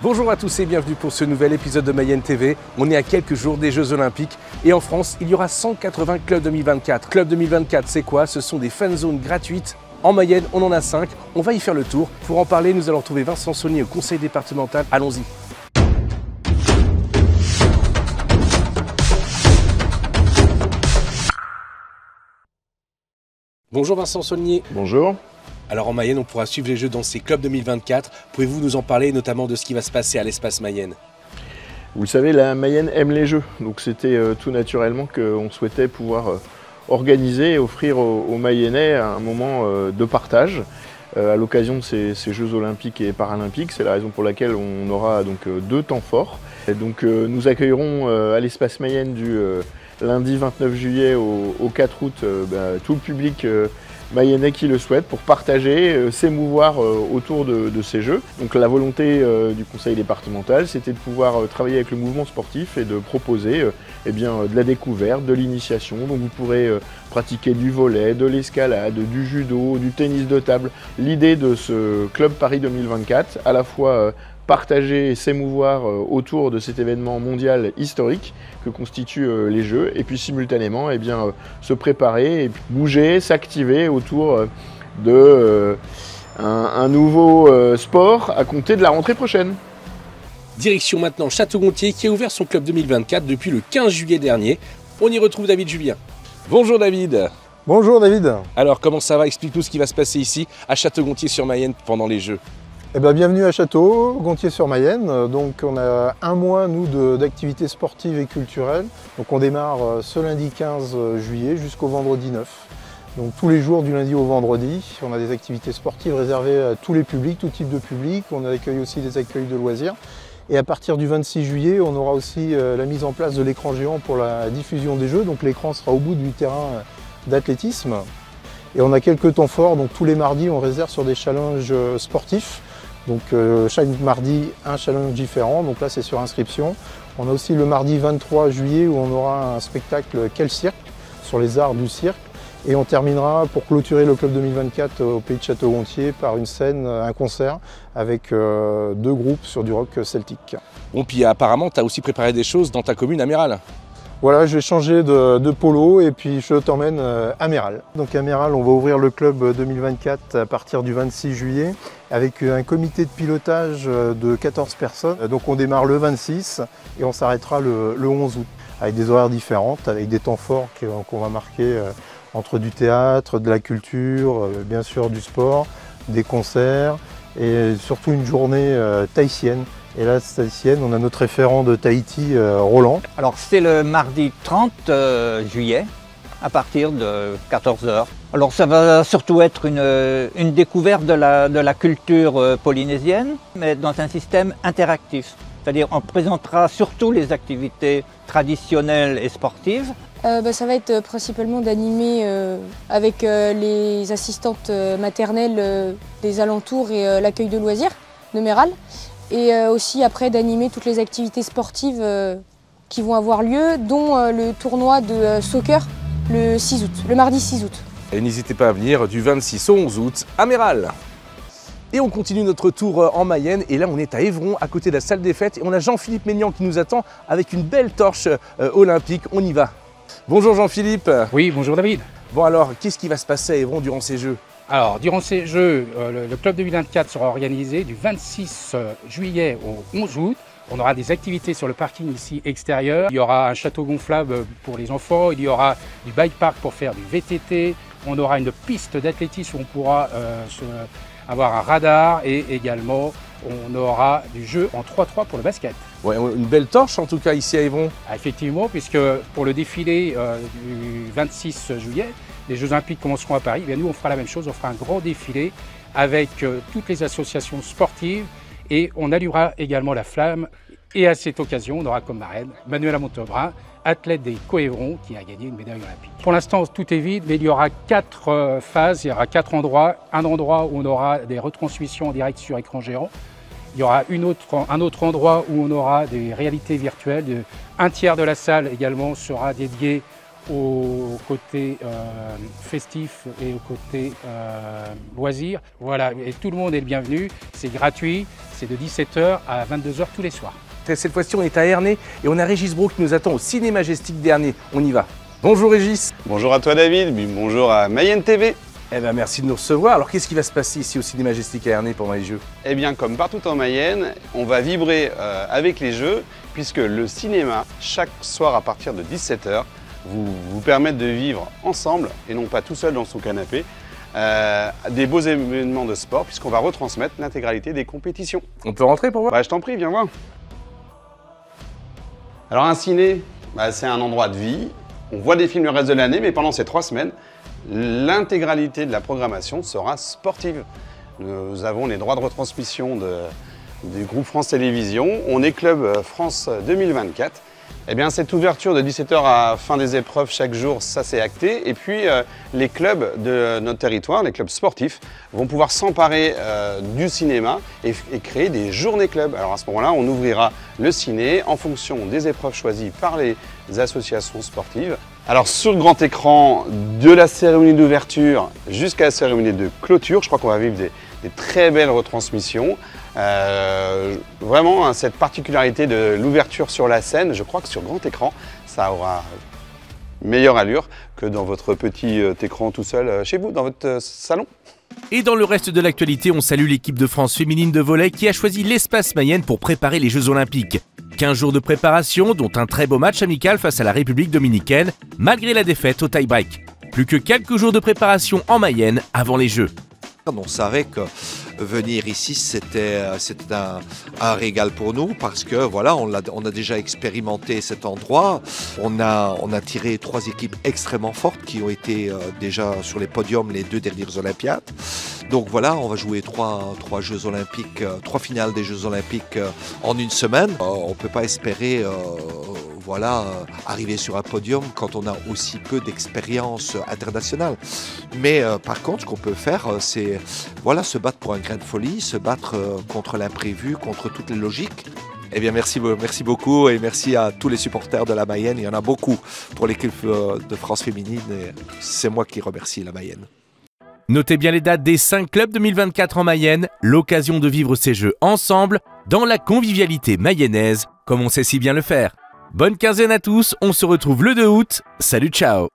Bonjour à tous et bienvenue pour ce nouvel épisode de Mayenne TV. On est à quelques jours des Jeux Olympiques et en France, il y aura 180 clubs 2024. Club 2024, c'est quoi? Ce sont des fan zones gratuites. En Mayenne, on en a 5. On va y faire le tour. Pour en parler, nous allons retrouver Vincent Saulnier au conseil départemental. Allons-y. Bonjour Vincent Saulnier. Bonjour. Alors en Mayenne, on pourra suivre les Jeux dans ces clubs 2024. Pouvez-vous nous en parler, notamment de ce qui va se passer à l'espace Mayenne? Vous le savez, la Mayenne aime les Jeux, donc c'était tout naturellement qu'on souhaitait pouvoir organiser et offrir aux Mayennais un moment de partage à l'occasion de ces Jeux Olympiques et Paralympiques. C'est la raison pour laquelle on aura donc 2 temps forts. Et donc nous accueillerons à l'espace Mayenne du lundi 29 juillet au 4 août tout le public mayennais qui le souhaite pour partager, s'émouvoir autour de ces Jeux. Donc la volonté du conseil départemental, c'était de pouvoir travailler avec le mouvement sportif et de proposer de la découverte, de l'initiation. Donc vous pourrez pratiquer du volley, de l'escalade, du judo, du tennis de table. L'idée de ce Club Paris 2024, à la fois partager et s'émouvoir autour de cet événement mondial historique que constituent les Jeux, et puis simultanément se préparer et bouger, s'activer autour de un nouveau sport à compter de la rentrée prochaine. Direction maintenant Château-Gontier qui a ouvert son club 2024 depuis le 15 juillet dernier. On y retrouve David Julien. Bonjour David. Bonjour David. Alors comment ça va? Explique-nous ce qui va se passer ici à Château-Gontier-sur-Mayenne pendant les Jeux. Bienvenue à Château-Gontier-sur-Mayenne. Donc on a un mois nous d'activités sportives et culturelles. Donc on démarre ce lundi 15 juillet jusqu'au vendredi 9. Donc tous les jours du lundi au vendredi, on a des activités sportives réservées à tous les publics, tout type de public. On accueille aussi des accueils de loisirs. Et à partir du 26 juillet, on aura aussi la mise en place de l'écran géant pour la diffusion des Jeux. Donc l'écran sera au bout du terrain d'athlétisme. Et on a quelques temps forts, donc tous les mardis on réserve sur des challenges sportifs. Donc chaque mardi un challenge différent, donc là c'est sur inscription. On a aussi le mardi 23 juillet où on aura un spectacle Quel cirque sur les arts du cirque. Et on terminera pour clôturer le club 2024 au pays de Château-Gontier par une scène, un concert avec 2 groupes sur du rock celtique. Bon, puis apparemment tu as aussi préparé des choses dans ta commune Améral. Voilà, je vais changer de polo et puis je t'emmène à Méral. Donc à Méral, on va ouvrir le club 2024 à partir du 26 juillet avec un comité de pilotage de 14 personnes. Donc on démarre le 26 et on s'arrêtera le 11 août avec des horaires différentes, avec des temps forts qu'on va marquer entre du théâtre, de la culture, bien sûr du sport, des concerts et surtout une journée tahitienne. Et là, tahitienne, on a notre référent de Tahiti, Roland. Alors c'est le mardi 30 juillet à partir de 14 h. Alors ça va surtout être une découverte de la culture polynésienne, mais dans un système interactif. C'est-à-dire on présentera surtout les activités traditionnelles et sportives. Ça va être principalement d'animer avec les assistantes maternelles des alentours et l'accueil de loisirs de Méral. Et aussi après d'animer toutes les activités sportives qui vont avoir lieu, dont le tournoi de soccer le 6 août, le mardi 6 août. Et n'hésitez pas à venir du 26 au 11 août à Méral. Et on continue notre tour en Mayenne et là on est à Évron à côté de la salle des fêtes et on a Jean-Philippe Maignan qui nous attend avec une belle torche olympique. On y va. Bonjour Jean-Philippe. Oui, bonjour David. Bon alors, qu'est-ce qui va se passer à Évron durant ces Jeux? Alors, durant ces Jeux, le Club 2024 sera organisé du 26 juillet au 11 août. On aura des activités sur le parking ici extérieur. Il y aura un château gonflable pour les enfants. Il y aura du bike park pour faire du VTT. On aura une piste d'athlétisme où on pourra avoir un radar. Et également, on aura du jeu en 3-3 pour le basket. Ouais, une belle torche en tout cas ici à Évron. Ah, effectivement, puisque pour le défilé du 26 juillet, les Jeux Olympiques commenceront à Paris. Nous, on fera la même chose, on fera un grand défilé avec toutes les associations sportives et on allumera également la flamme. Et à cette occasion, on aura comme marraine Manuela Montaubrun, athlète des Co-Évron, qui a gagné une médaille olympique. Pour l'instant, tout est vide, mais il y aura 4 phases, il y aura 4 endroits. Un endroit où on aura des retransmissions en direct sur écran géant. Il y aura un autre endroit où on aura des réalités virtuelles. Un tiers de la salle également sera dédié au côté festif et au côté loisir. Voilà, et tout le monde est le bienvenu, c'est gratuit, c'est de 17 h à 22 h tous les soirs. Cette fois-ci, on est à Ernée et on a Régis Brault qui nous attend au Ciné Majestic d'Ernée. On y va. Bonjour Régis. Bonjour à toi David, bonjour à Mayenne TV. Eh bien, merci de nous recevoir. Alors, qu'est-ce qui va se passer ici au Ciné Majestic à Ernée pendant les Jeux? Eh bien, comme partout en Mayenne, on va vibrer avec les Jeux, puisque le cinéma, chaque soir à partir de 17 h, vous permet de vivre ensemble, et non pas tout seul dans son canapé, des beaux événements de sport, puisqu'on va retransmettre l'intégralité des compétitions. On peut rentrer pour voir? Bah, je t'en prie, viens voir. Alors, un ciné, c'est un endroit de vie. On voit des films le reste de l'année, mais pendant ces 3 semaines, l'intégralité de la programmation sera sportive. Nous avons les droits de retransmission du groupe France Télévisions. On est Club France 2024. Eh bien, cette ouverture de 17 h à fin des épreuves chaque jour, ça c'est acté. Et puis, les clubs de notre territoire, les clubs sportifs, vont pouvoir s'emparer du cinéma et créer des journées clubs. Alors à ce moment-là, on ouvrira le ciné en fonction des épreuves choisies par les associations sportives. Alors sur le grand écran, de la cérémonie d'ouverture jusqu'à la cérémonie de clôture, je crois qu'on va vivre des très belles retransmissions. Vraiment, cette particularité de l'ouverture sur la scène, je crois que sur grand écran, ça aura meilleure allure que dans votre petit écran tout seul chez vous, dans votre salon. Et dans le reste de l'actualité, on salue l'équipe de France féminine de volley qui a choisi l'espace Mayenne pour préparer les Jeux Olympiques. 15 jours de préparation, dont un très beau match amical face à la République dominicaine, malgré la défaite au tie-break. Plus que quelques jours de préparation en Mayenne avant les Jeux. On savait que venir ici, c'était un régal pour nous parce que voilà, on a déjà expérimenté cet endroit. On a tiré 3 équipes extrêmement fortes qui ont été déjà sur les podiums les 2 dernières Olympiades. Donc voilà, on va jouer 3 Jeux Olympiques, 3 finales des Jeux Olympiques en une semaine. On ne peut pas espérer arriver sur un podium quand on a aussi peu d'expérience internationale. Mais par contre, ce qu'on peut faire, c'est se battre pour un grain de folie, se battre contre l'imprévu, contre toutes les logiques. Eh bien, merci beaucoup et merci à tous les supporters de la Mayenne. Il y en a beaucoup pour l'équipe de France féminine et c'est moi qui remercie la Mayenne. Notez bien les dates des 5 clubs 2024 en Mayenne, l'occasion de vivre ces Jeux ensemble, dans la convivialité mayonnaise, comme on sait si bien le faire. Bonne quinzaine à tous, on se retrouve le 2 août. Salut, ciao!